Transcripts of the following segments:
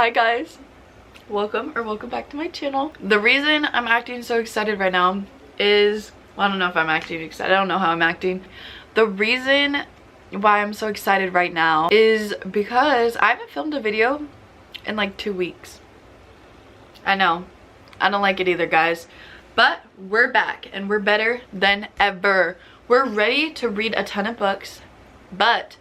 Hi guys, welcome back to my channel. The reason I'm acting so excited right now is, well, I don't know if I'm acting excited, I don't know how I'm acting. The reason why I'm so excited right now is because I haven't filmed a video in like 2 weeks. I know, I don't like it either, guys, but we're back and we're better than ever. We're ready to read a ton of books, but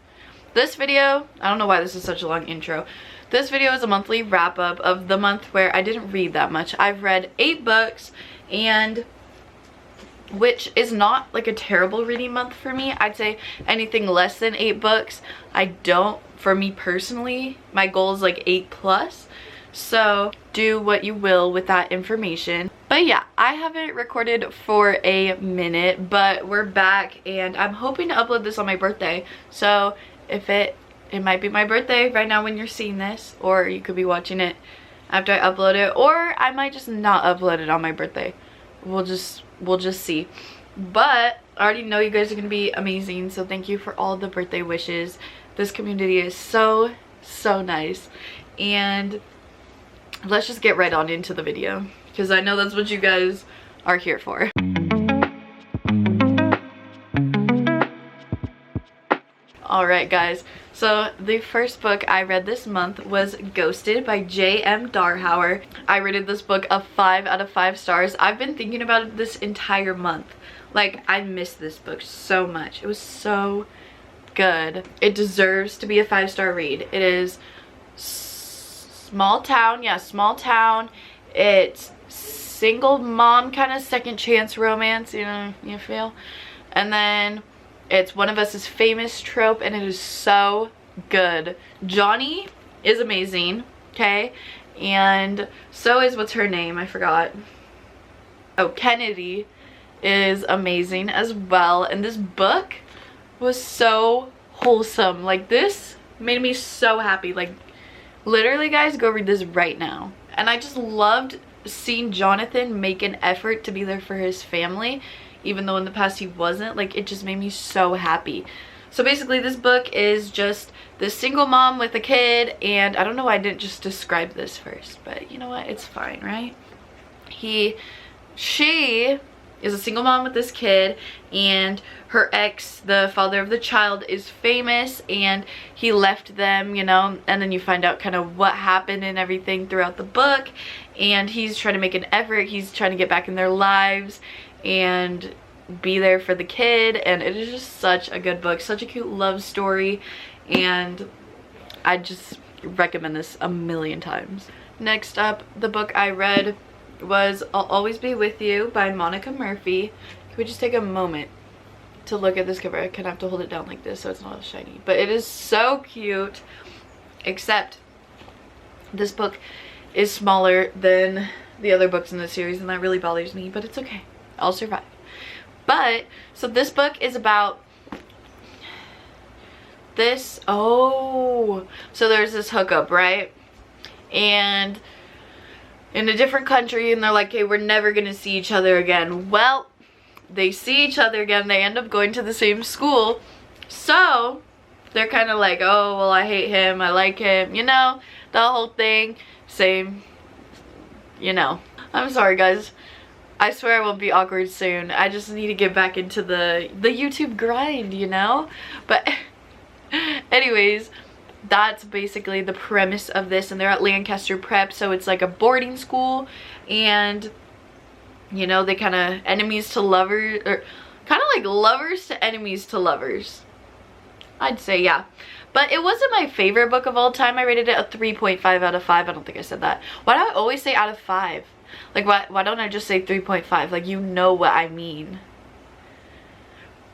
this video, I don't know why this is such a long intro. This video is a monthly wrap up of the month where I didn't read that much. I've read 8 books, and which is not like a terrible reading month for me. I'd say anything less than 8 books, I don't, for me personally, my goal is like 8+. So do what you will with that information. But yeah, I haven't recorded for a minute, but we're back and I'm hoping to upload this on my birthday. So if it might be my birthday right now when you're seeing this, or you could be watching it after I upload it, or I might just not upload it on my birthday. We'll just see. But I already know you guys are gonna be amazing, so thank you for all the birthday wishes. This community is so nice, and let's just get right on into the video because I know that's what you guys are here for. Alright guys, so the first book I read this month was Ghosted by J.M. Darhauer. I rated this book a 5 out of 5 stars. I've been thinking about it this entire month. Like, I missed this book so much. It was so good. It deserves to be a 5-star read. It is small town, yeah, small town. It's single mom kind of second chance romance, you know, you feel? And then it's One of Us is Famous trope, and it is so good. Johnny is amazing, okay? And so is, what's her name? I forgot. Oh, Kennedy is amazing as well. And this book was so wholesome. Like, this made me so happy. Like, literally, guys, go read this right now. And I just loved seeing Jonathan make an effort to be there for his family, even though in the past he wasn't. Like, it just made me so happy. So basically this book is just this single mom with a kid, and I don't know why I didn't just describe this first, but you know what, it's fine, right? She is a single mom with this kid, and her ex, the father of the child, is famous, and he left them, you know, and then you find out kind of what happened and everything throughout the book, and he's trying to make an effort. He's trying to get back in their lives and be there for the kid, and it is just such a good book, such a cute love story, and I just recommend this a million times. Next up, the book I read was I'll Always Be With You by Monica Murphy. Can we just take a moment to look at this cover? I kind of have to hold it down like this so it's not shiny, but it is so cute, except this book is smaller than the other books in the series, and that really bothers me, but it's okay, I'll survive. But so this book is about this, so there's this hookup, right? And in a different country, and they're like, hey, we're never gonna see each other again. Well, they see each other again. They end up going to the same school, so they're kind of like, oh, well, I hate him, I like him, you know, the whole thing. Same, you know. I'm sorry, guys, I swear I won't be awkward soon. I just need to get back into the YouTube grind, you know? But anyways, that's basically the premise of this, and they're at Lancaster Prep, so it's like a boarding school, and you know, they kind of enemies to lovers, or kind of like lovers to enemies to lovers, I'd say, yeah. But it wasn't my favorite book of all time. I rated it a 3.5 out of 5. I don't think I said that. Why do I always say out of 5? Like, why don't I just say 3.5? Like, you know what I mean.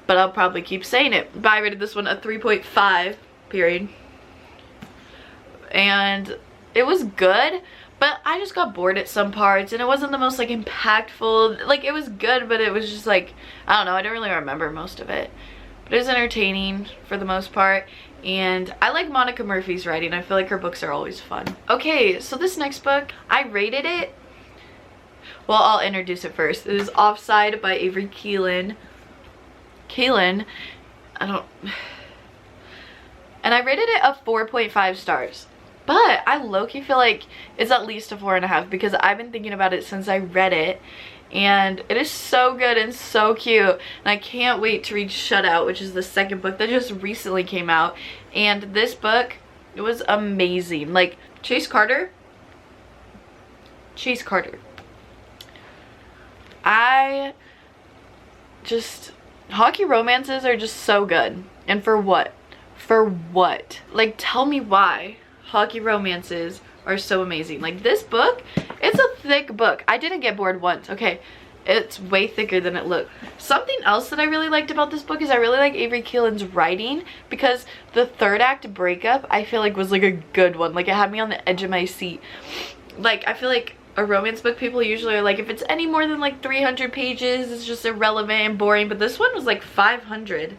But I'll probably keep saying it. But I rated this one a 3.5, period. And it was good, but I just got bored at some parts, and it wasn't the most like impactful. Like, it was good, but it was just like, I don't know, I don't really remember most of it, but it was entertaining for the most part. And I like Monica Murphy's writing. I feel like her books are always fun. Okay, so this next book, I rated it, well, I'll introduce it first. It is Offside by Avery Keelan. And I rated it a 4.5 stars. but I low-key feel like it's at least a 4.5 because I've been thinking about it since I read it, and it is so good and so cute, and I can't wait to read Shutout, which is the second book that just recently came out. And this book, it was amazing. Like, Chase Carter, hockey romances are just so good. And for what? Like, tell me why hockey romances are so amazing. Like, this book, it's a thick book. I didn't get bored once, okay? It's way thicker than it looked. Something else that I really liked about this book is I really like Avery Keelan's writing, because the third act breakup, I feel like, was like a good one. Like, it had me on the edge of my seat. Like, I feel like a romance book, people usually are like, if it's any more than like 300 pages, it's just irrelevant and boring. But this one was like 500.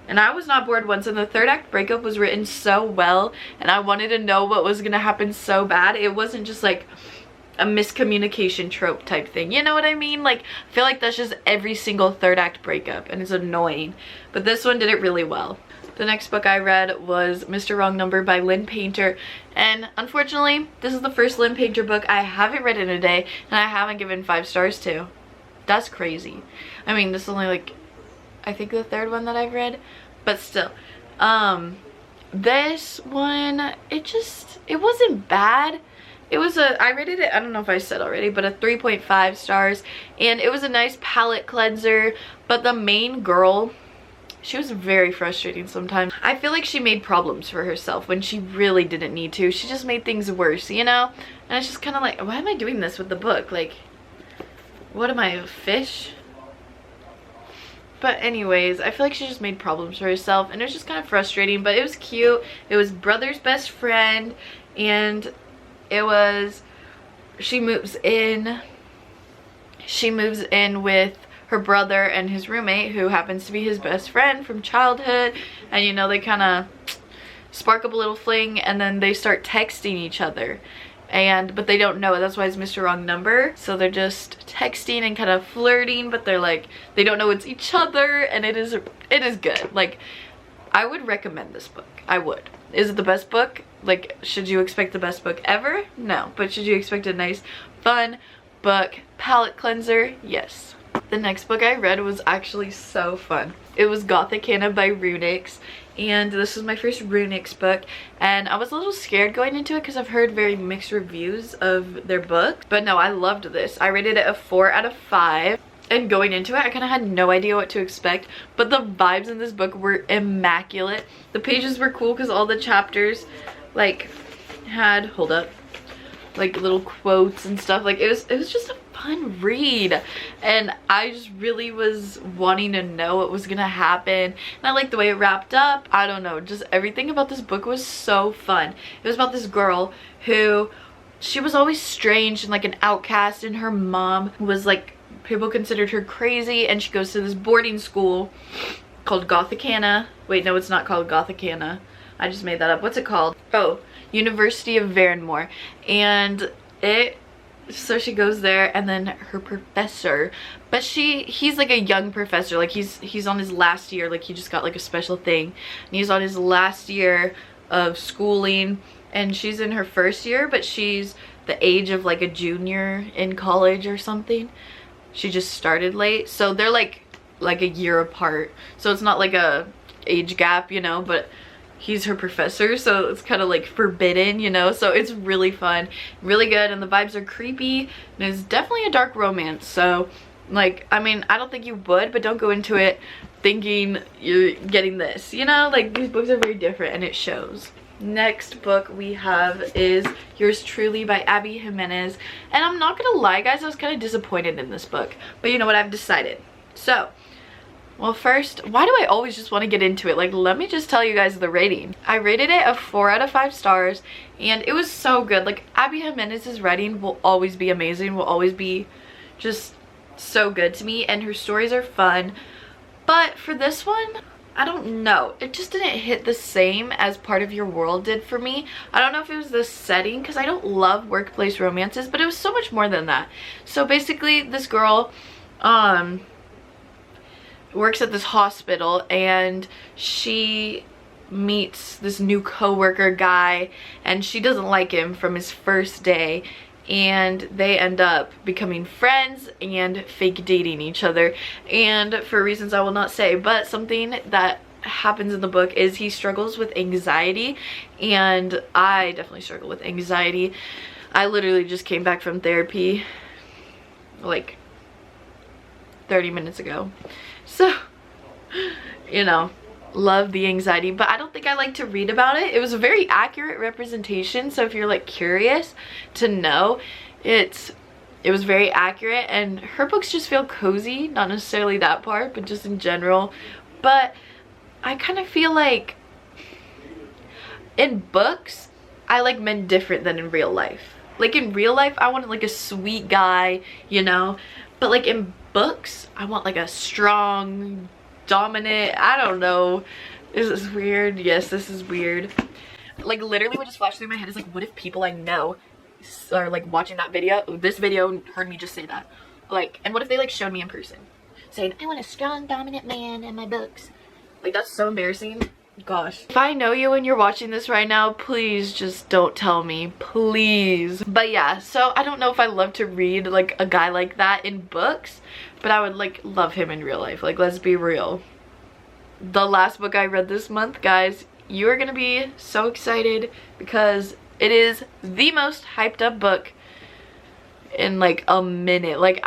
And I was not bored once, and the third act breakup was written so well, and I wanted to know what was gonna happen so bad. It wasn't just like a miscommunication trope type thing, you know what I mean? Like, I feel like that's just every single third act breakup, and it's annoying. But this one did it really well. The next book I read was Mr. Wrong Number by Lynn Painter, and unfortunately, this is the first Lynn Painter book I haven't read in a day, and I haven't given 5 stars to. That's crazy. I mean, this is only like, I think the third one that I've read, but still. This one, it wasn't bad. It was I rated it, I don't know if I said already, but a 3.5 stars, and it was a nice palette cleanser. But the main girl, she was very frustrating sometimes. I feel like she made problems for herself when she really didn't need to. She just made things worse, you know? And it's just kind of like, why am I doing this with the book? Like, what am I, a fish? But anyways, I feel like she just made problems for herself, and it was just kind of frustrating, but it was cute. It was brother's best friend, and it was, she moves in with her brother and his roommate, who happens to be his best friend from childhood, and you know, they kind of spark up a little fling, and then they start texting each other. But they don't know it. That's why it's Mr. Wrong Number. So they're just texting and kind of flirting, but they're like, they don't know it's each other, and it is good. Like, I would recommend this book. I would. Is it the best book? Like, should you expect the best book ever? No. But should you expect a nice, fun book, palette cleanser? Yes. The next book I read was actually so fun. It was Gothic Hannah by Runix, and this was my first Runix book, and I was a little scared going into it because I've heard very mixed reviews of their book. But no, I loved this. I rated it a 4 out of 5. And going into it, I kind of had no idea what to expect, but the vibes in this book were immaculate. The pages were cool because all the chapters like had, hold up, like little quotes and stuff. Like, it was just a fun read, and I just really was wanting to know what was gonna happen, and I liked the way it wrapped up. I don't know, just everything about this book was so fun. It was about this girl who, she was always strange and like an outcast, and her mom was like, people considered her crazy, and she goes to this boarding school called Gothic Hannah. Wait, no, it's not called Gothic Hannah. I just made that up. What's it called? Oh, University of Varenmore. And so she goes there, and then her professor, but he's like a young professor. Like, he's on his last year. Like, he just got like a special thing, and he's on his last year of schooling, and she's in her first year, but she's the age of like a junior in college or something. She just started late, so they're like a year apart, so it's not like a age gap, you know, but he's her professor, so it's kind of like forbidden, you know. So it's really fun, really good, and the vibes are creepy, and it's definitely a dark romance. So like, I mean, I don't think you would, but don't go into it thinking you're getting this, you know. Like, these books are very different, and it shows. Next book we have is Yours Truly by Abby Jimenez, and I'm not gonna lie guys, I was kind of disappointed in this book, but you know what, I've decided. So, well, first, why do I always just want to get into it? Like, let me just tell you guys the rating. I rated it a 4 out of 5 stars, and it was so good. Like, Abby Jimenez's writing will always be amazing, will always be just so good to me, and her stories are fun. But for this one, I don't know, it just didn't hit the same as Part of Your World did for me. I don't know if it was the setting, because I don't love workplace romances, but it was so much more than that. So basically, this girl works at this hospital, and she meets this new co-worker guy, and she doesn't like him from his first day, and they end up becoming friends and fake dating each other, and for reasons I will not say. But something that happens in the book is he struggles with anxiety, and I definitely struggle with anxiety. I literally just came back from therapy like 30 minutes ago, so you know, love the anxiety, but I don't think I like to read about it. It was a very accurate representation, so if you're like curious to know, it was very accurate, and her books just feel cozy, not necessarily that part, but just in general. But I kind of feel like in books I like men different than in real life. Like in real life I wanted like a sweet guy, you know, but like in books I want like a strong, dominant, I don't know. Is this weird? Yes, this is weird. Like literally what just flashed through my head is like, what if people I know are like watching this video heard me just say that? Like, and what if they like showed me in person saying, I want a strong, dominant man in my books? Like, that's so embarrassing. Gosh. If I know you and you're watching this right now, please just don't tell me, please. But yeah, so I don't know if I love to read like a guy like that in books, but I would like love him in real life. Like, let's be real. The last book I read this month, guys, you are gonna be so excited because it is the most hyped up book in like a minute. Like,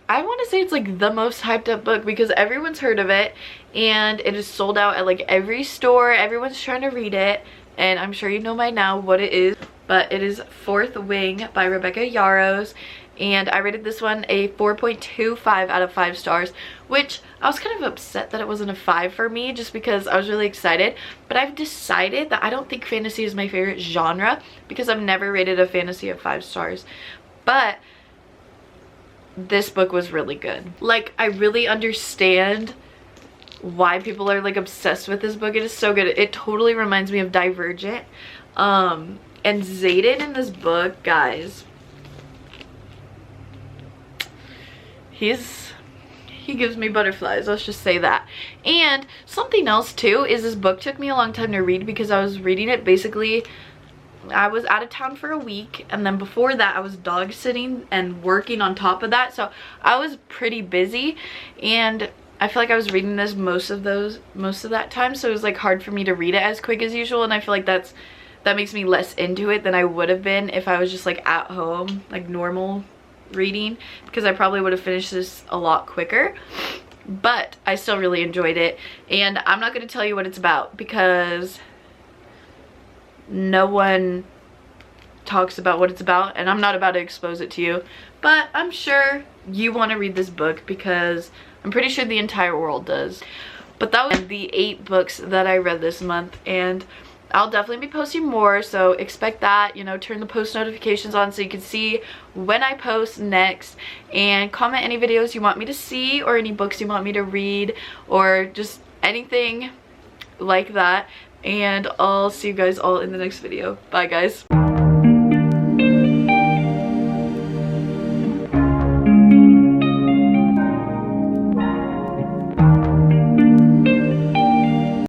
I want to say it's like the most hyped up book because everyone's heard of it, and it is sold out at like every store. Everyone's trying to read it, and I'm sure you know by now what it is, but it is Fourth Wing by Rebecca Yarros, and I rated this one a 4.25 out of 5 stars, which I was kind of upset that it wasn't a 5 for me just because I was really excited. But I've decided that I don't think fantasy is my favorite genre because I've never rated a fantasy of 5 stars. But this book was really good. Like, I really understand why people are like obsessed with this book. It is so good. It totally reminds me of Divergent. And Xaden in this book, guys, he gives me butterflies, let's just say that. And something else too is this book took me a long time to read because I was reading it basically, I was out of town for a week, and then before that I was dog sitting and working on top of that, so I was pretty busy, and I feel like I was reading this most of that time, so it was like hard for me to read it as quick as usual, and I feel like that makes me less into it than I would have been if I was just like at home, like normal reading, because I probably would have finished this a lot quicker. But I still really enjoyed it, and I'm not going to tell you what it's about because no one talks about what it's about, and I'm not about to expose it to you, but I'm sure you want to read this book because I'm pretty sure the entire world does. But that was the 8 books that I read this month, and I'll definitely be posting more, so expect that. You know, turn the post notifications on so you can see when I post next, and comment any videos you want me to see or any books you want me to read or just anything like that. And I'll see you guys all in the next video. Bye, guys.